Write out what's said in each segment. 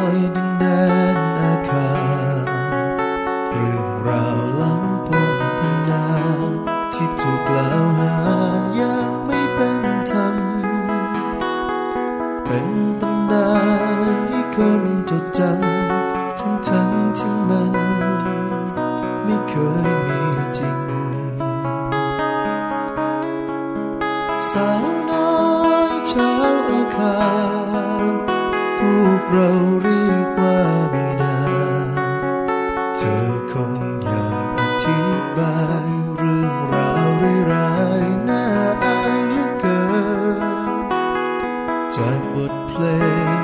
อยดินแดนอาคาเรื่องราวล้ำพงพนาที่ถูกกล่าวหาอย่างไม่เป็นธรรมเป็นตำนานให้คนจดจำทั้งที่มันไม่เคยมีจริงสาวน้อยชาวอาคาพวกเราเรียกว่าบิดาเธอคงอยากอธิบายเรื่องราวร้ายๆน่าอายเหลือเกินจากบทเพล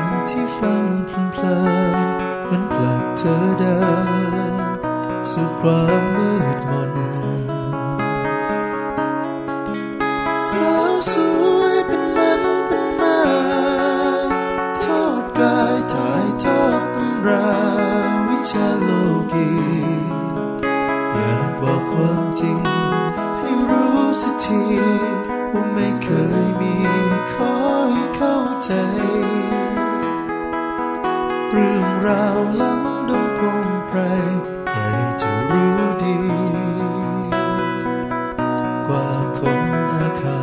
งที่ฟังเพลินๆมันผลักเธอเดินสู่ความมืดมนสาวสวยเป็นมันเป็นมาทอดกายถ่ายทอดตำราวิชาโลกีอยากบอกความจริงให้รู้สักทีว่าไม่เคยมีขอให้เข้าใจเรื่องราวหลังดงพงไพรใครจะรู้ดีกว่าคนอาคา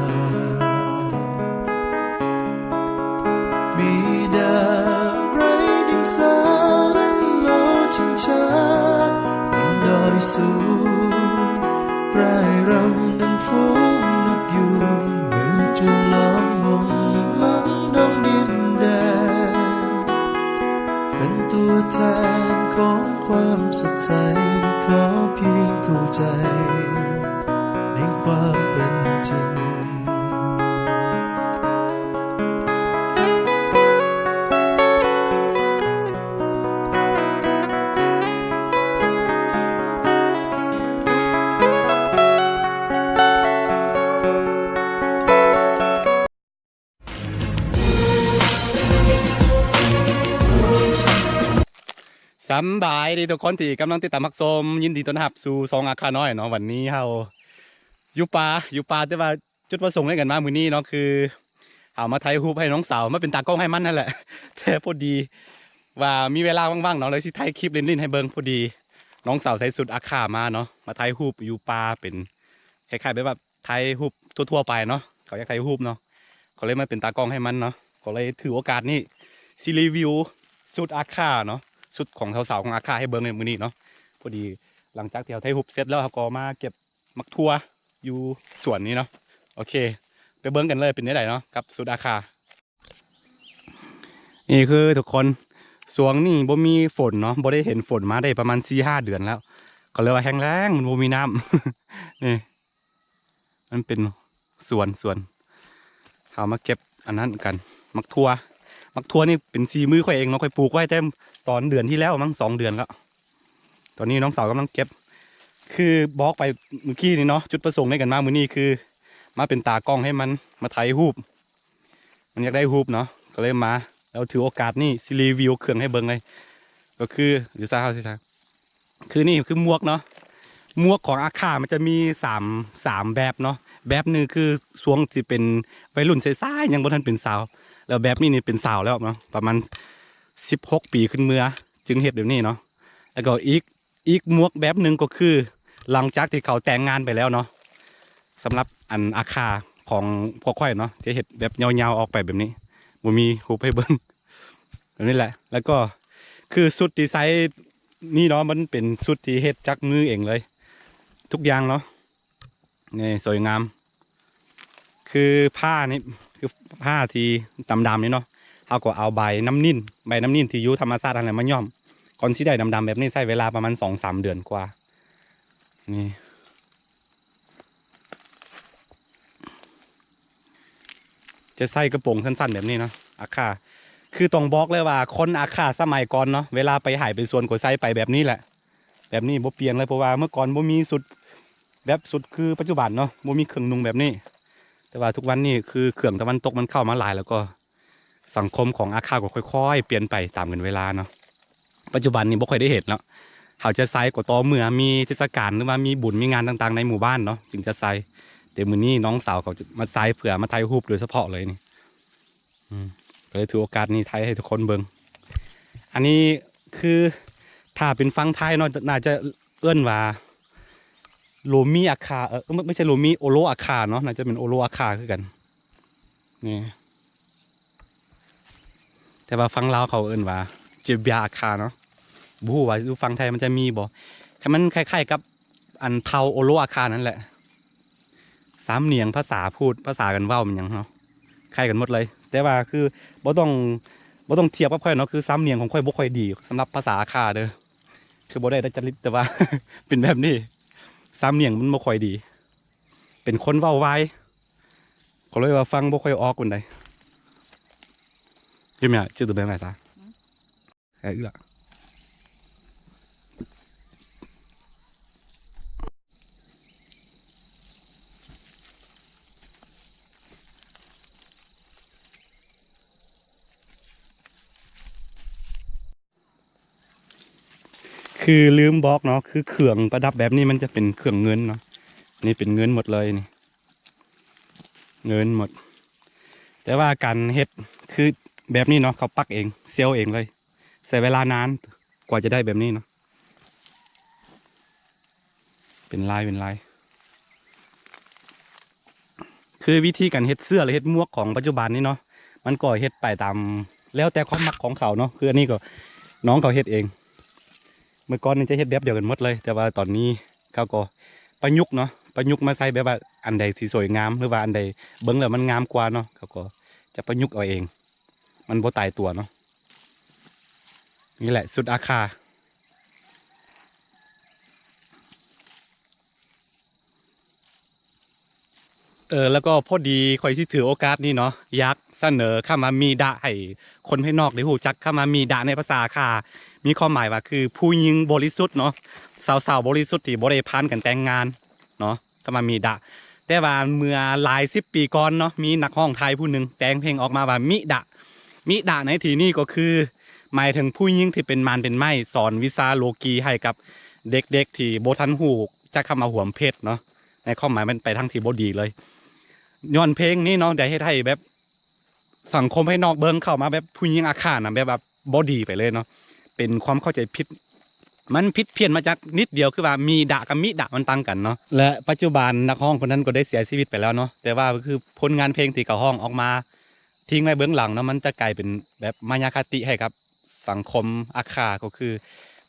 มีดาไรดิ่งสาและโลชิงช้าบนดอยสูงร่ายรำดังฝูงนกยูงเมื่อจูงล้อมมงหลังดงดินแดนเป็นตัวแทนของความสดใสขอเพียงเข้าใจในความเป็นจริงสำบายดีทุกคนที่กำลังติดตามมักชมยินดีต้อนรับสู่ซองอาคาน้อยเนาะวันนี้เฮาอยู่ป่าแต่ว่าจุดประสงค์ในกันมามื้อนี้เนาะคือเอามาถ่ายรูปให้น้องสาวมาเป็นตากล้องให้มันนั่นแหละแต่พอดีว่ามีเวลาว่างๆเนาะเลยสิถ่ายคลิปเล่นๆให้เบิ่งพอดีน้องสาวใส่สุดอาคามาเนาะมาถ่ายรูปอยู่ป่าเป็นคล้ายๆแบบถ่ายรูปทั่วๆไปเนาะเขาอยากถ่ายรูปเนาะเขาเลยมาเป็นตากล้องให้มันเนาะก็เลยถือโอกาสนี้สิรีวิวสุดอาคาเนาะชุดของสาวๆของอาคาให้เบิ้งในมือนี้เนาะพอดีหลังจากที่เราไทยหุบเสร็จแล้วเขาก็มาเก็บมักทั่วอยู่สวนนี้เนาะโอเคไปเบิ้งกันเลยเป็นยังไงเนาะกับสุดอาคานี่คือทุกคนสวงนี่บ่มีฝนเนาะบ่ได้เห็นฝนมาได้ประมาณ4-5 เดือนแล้วก็เลยว่าแห้งแล้งมันบ่มีน้ำ นี่มันเป็นสวนเขามาเก็บอันนั้นกันมักทั่วนี่เป็น4 มือค่อยเองเนาะค่อยปลูกไว้แต่ตอนเดือนที่แล้วมั้ง2 เดือนแล้วตอนนี้น้องสาวกำลังเก็บคือบอกไปเมื่อกี้นี่เนาะจุดประสงค์ในกันมามื้อนี้คือมาเป็นตากล้องให้มันมาถ่ายรูปมันอยากได้รูปเนาะก็เลยมาแล้วถือโอกาสนี่ซีรีวิวเครื่องให้เบิ่งเลยก็คืออยู่ซ่าเขาสิซ่าคือนี่คือหมวกเนาะหมวกของอาคามันจะมีสามแบบเนาะแบบหนึ่งคือสวงที่เป็นวัยรุ่นใสๆยังบ่ทันเป็นสาวแล้วแบบนี้นี่เป็นสาวแล้วเนาะประมาณ16 ปีขึ้นเมื่อจึงเห็ดแบบนี้เนาะแล้วก็อีกหมวกแบบหนึ่งก็คือหลังจากที่เขาแต่งงานไปแล้วเนาะสำหรับอันอาคาของพวกข่อยเนาะจะเห็ดแบบยาวๆออกไปแบบนี้บ่มีหูให้เบิ้งแบบนี้แหละแล้วก็คือสุดที่ไซส์นี่เนาะมันเป็นสุดที่เห็ดจากมือเองเลยทุกอย่างเนาะนี่สวยงามคือผ้านี่คือผ้าที่ดำๆนี่เนาะเอาก็เอาใบน้ำนิ่นที่อยู่ธรรมชาติอะไรมาย่อมก่อนสิได้ดำๆแบบนี้ใช้เวลาประมาณ2-3 เดือนกว่านี่จะใส่กระโปรงสั้นๆแบบนี้เนาะอาคาคือต้องบอกเลยว่าคนอาคาสมัยก่อนเนาะเวลาไปหายไปส่วนก็ใส่ไปแบบนี้แหละแบบนี้บ่เปลี่ยนเลยเพราะว่าเมื่อก่อนบ่มีสุดแบบสุดคือปัจจุบันเนาะบ่มีเครื่องนุ่งแบบนี้แต่ว่าทุกวันนี้คือเครื่องตะวันตกมันเข้ามาหลายแล้วก็สังคมของอาคาก็ค่อยๆเปลี่ยนไปตามกันเวลาเนาะปัจจุบันนี้บ่ค่อยได้เห็นแล้วเขาจะใส่ก็ต่อเมื่อมีเทศกาลหรือว่ามีบุญมีงานต่างๆในหมู่บ้านเนาะจึงจะใส่แต่มื้อนี้น้องสาวเขาจะมาใส่เผื่อมาถ่ายรูปโดยเฉพาะเลยนี่ก็เลยถือโอกาสนี้ถ่ายให้ทุกคนเบิ่ง อันนี้คือถ้าเป็นฟังไทยเนาะน่าจะเอื้อนว่าโลมีอาคาไม่ใช่โลมีโอโลอาคาเนาะน่าจะเป็นโอโลอาคาคือกันนี่แต่ว่าฟังลาวเขาเอื้อนว่าเจียบยาอาคาเนาะบู๊ว่าดูฟังไทยมันจะมีบ่แค่มันคล้ายๆกับอันเผาโอโลอาคานั่นแหละสามเหนียงภาษาพูดภาษากันเว้ามันยังเนาะคล้ายกันหมดเลยแต่ว่าคือบ่ต้องเทียบกับค่อยเนาะคือสามเหนียงของค่อยบ่ค่อยดีสำหรับภาษาอาคาเด้อคือบ่ได้ดัดจริตแต่ว่า เป็นแบบนี้สามเหนียงมันบ่ค่อยดี เป็นคนเว้าไวก็เลยว่าฟังบ่ค่อยออกคนใดยังไงชื่อตัวเป็นไงซะไอ้อีละคือลืมบอกเนาะคือเครื่องประดับแบบนี้มันจะเป็นเครื่องเงินเนาะนี่เป็นเงินหมดเลยนี่เงินหมดแต่ว่าการเฮ็ดคือแบบนี้เนาะเขาปักเองเซลเองเลยใช้เวลานานกว่าจะได้แบบนี้เนาะเป็นลายเป็นลายคือวิธีการเฮ็ดเสื้อหรือเฮ็ดหมวกของปัจจุบันนี้เนาะมันก็เฮ็ดไปตามแล้วแต่ความมักของเขาเนาะคืออันนี้ก็น้องเขาเฮ็ดเองเมื่อก่อนนี่จะเฮ็ดแบบเดียวกันหมดเลยแต่ว่าตอนนี้เขาก็ประยุกต์เนาะประยุกต์มาใส่แบบว่าอันใดที่สวยงามหรือว่าอันใดเบิ่งแล้วมันงามกว่าเนาะเขาก็จะประยุกต์เอาเองมันบ่ตายตัวเนาะนี่แหละสุดอาคาแล้วก็พอดีคอยที่ถือโอกาสนี้เนาะอยากเสนอเข้ามามีดะให้คนภายนอกได้หูจักเข้ามามีดะในภาษาอาคามีความหมายว่าคือผู้หญิงบริสุทธิ์เนาะสาวๆบริสุทธิ์ที่บ่ได้ผ่านกันแต่งงานเนาะเข้ามามีดะแต่ว่าเมื่อหลาย10 ปีก่อนเนาะมีนักร้องไทยผู้หนึ่งแต่งเพลงออกมาว่ามิดะในที่นี้ก็คือหมายถึงผู้หญิงที่เป็นมารเป็นไม้สอนวิชาโลกีให้กับเด็กๆที่โบทันหูจะเข้ามาห่วมเพศเนาะในความหมายมันไปทั้งที่บ่ดีเลยย้อนเพลงนี้เนาะได้ให้ไทยแบบสังคมให้นอกเบิ้งเข้ามาแบบผู้หญิงอาฆาตนะแบบบ่ดีไปเลยเนาะเป็นความเข้าใจผิดมันผิดเพี้ยนมาจากนิดเดียวคือว่ามีดะกับมิดะมันต่างกันเนาะและปัจจุบันนักร้องคนนั้นก็ได้เสียชีวิตไปแล้วเนาะแต่ว่าคือผลงานเพลงที่เขาร้องออกมาทิ้งไว้เบื้องหลังเนาะมันจะกลายเป็นแบบมายาคติให้ครับสังคมอาฆาตก็คือ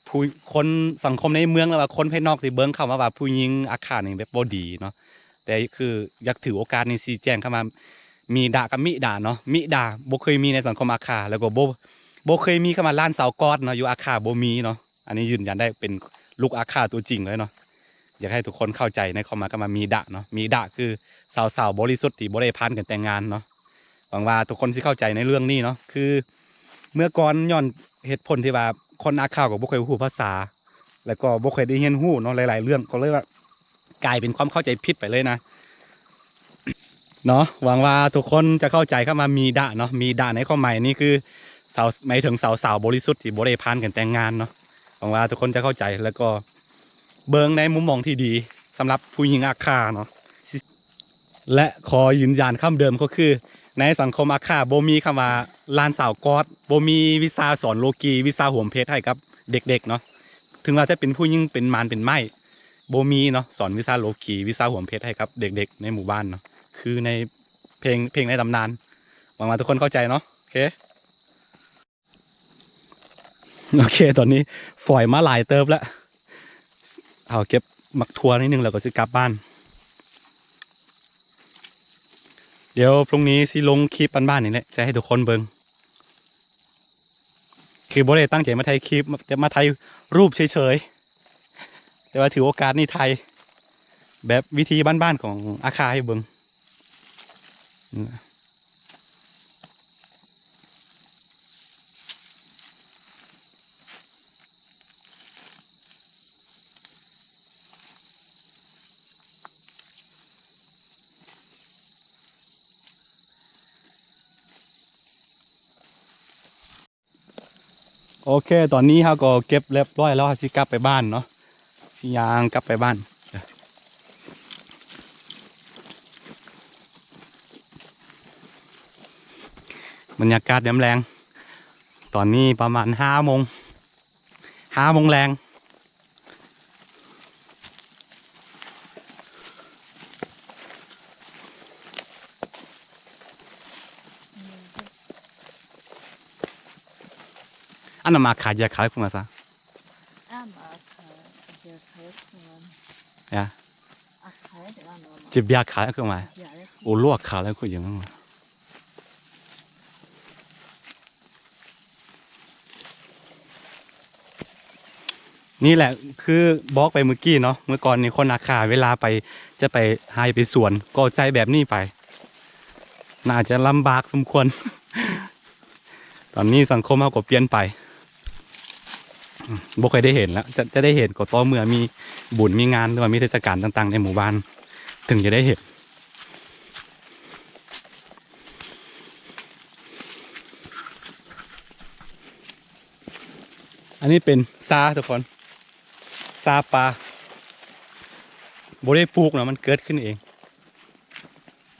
ผู้คนสังคมในเมืองแล้วว่าคนภายนอกที่เบิ้งเข้ามาว่าผู้หญิงอาฆาตนี่แบบบ่ดีเนาะแต่คืออยากถือโอกาสนี้ชี้แจงเข้ามามีดะกับมิดะเนาะมิดะบ่เคยมีในสังคมอาฆาตแล้วก็บ่เคยมีเข้ามาล้านสาวกอดเนาะอยู่อาฆาตบ่มีเนาะอันนี้ยืนยันได้เป็นลูกอาฆาตตัวจริงเลยเนาะอยากให้ทุกคนเข้าใจในความหมายก็มามีดะเนาะมีดะคือสาวบริสุทธิ์ที่บ่ได้ผ่านกันแต่งงานเนาะหวังว่าทุกคนสิเข้าใจในเรื่องนี้เนาะคือเมื่อก่อนย้อนเหตุผลที่ว่าคนอาฆาตก็บ่เคยฮู้ภาษาแล้วก็บ่เคยได้เรียนรู้เนาะหลายๆเรื่องก็เลยว่ากลายเป็นความเข้าใจผิดไปเลยนะเนาะหวังว่าทุกคนจะเข้าใจเข้ามามีดะเนาะมีดะในความหมายนี้คือสาวหมายถึงสาวบริสุทธิ์ที่บ่ได้ผ่านกันแต่งงานเนาะหวังว่าทุกคนจะเข้าใจแล้วก็เบิ่งในมุมมองที่ดีสำหรับผู้หญิงอาฆาตเนาะและขอยืนยันคำเดิมก็คือในสังคมอาฆาตบ่มีคำว่าลานสาวกอดบ่มีวิชาสอนโลกีวิชาห่วมเพศให้กับเด็กๆเนาะถึงเราจะเป็นผู้หญิงเป็นมารเป็นไม้บ่มีเนาะสอนวิชาโลกีวิชาห่วมเพศให้กับเด็กๆในหมู่บ้านเนาะคือในเพลงในตำนานหวังว่าทุกคนเข้าใจเนาะโอเคตอนนี้ฝอยมาหลายเติบแล้วเอาเก็บมักทัวร์นิดนึงแล้วก็จะกลับบ้านเดี๋ยวพรุ่งนี้สิลงคลิปบ้านๆนี่แหละจะให้ทุกคนเบิ่งคือบ่ได้ตั้งใจมาถ่ายคลิปจะมาถ่ายรูปเฉยๆแต่ว่าถือโอกาสนี่ถ่ายแบบวิธีบ้านๆของอาคาให้เบิ่งโอเคตอนนี้เขาก็เก็บเรียบร้อยแล้วสิกลับไปบ้านเนาะสิยางกลับไปบ้านบรรยากาศแดมแรง ตอนนี้ประมาณ5 โมงแรงอันนั้นมาขายยาขายพวกมาซะ jaจะเบียร์ขายก็มาโอ้ลวกขายแล้วก็ยังมานี่แหละคือบล็อกไปเมื่อกี้เนาะเมื่อก่อนนี่คนอาคาเวลาไปจะไปหายไปสวนก็ใจแบบนี้ไปน่าจะลำบากสมควร ตอนนี้สังคมเขาก็เปลี่ยนไปบ่เคยได้เห็นแล้วจะได้เห็นก็ต่อเมื่อมีบุญมีงานหรือว่ามีเทศกาลต่างๆในหมู่บ้านถึงจะได้เห็นอันนี้เป็นซาทุกคนซาปลาบ่ได้ปลูกเนาะมันเกิดขึ้นเอง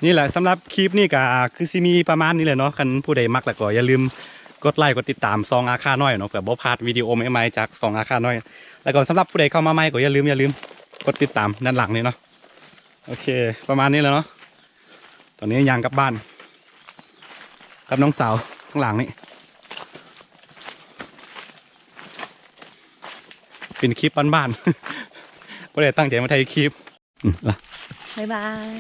นี่แหละสำหรับคลิปนี้ก็คือสิมีประมาณนี้เลยเนาะคันผู้ใดมักแล้วก็อย่าลืมกดไลค์กดติดตามซองอาคาน้อยเนาะเผื่อบ่พลาดวิดีโอใหม่ๆจากซองอาคาน้อยแล้วก็สำหรับผู้ใดเข้ามาใหม่ก็อย่าลืมกดติดตามด้านหลังนี่เนาะโอเคประมาณนี้แล้วเนาะตอนนี้ยังกลับบ้านกับน้องสาวข้างหลังนี่เป็นคลิปบ้านๆ ผู้ใดตั้งใจมาถ่ายคลิปล่ะ บ๊ายบาย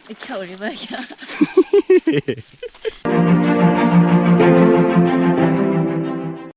ไอ้เข่าดิเบอร์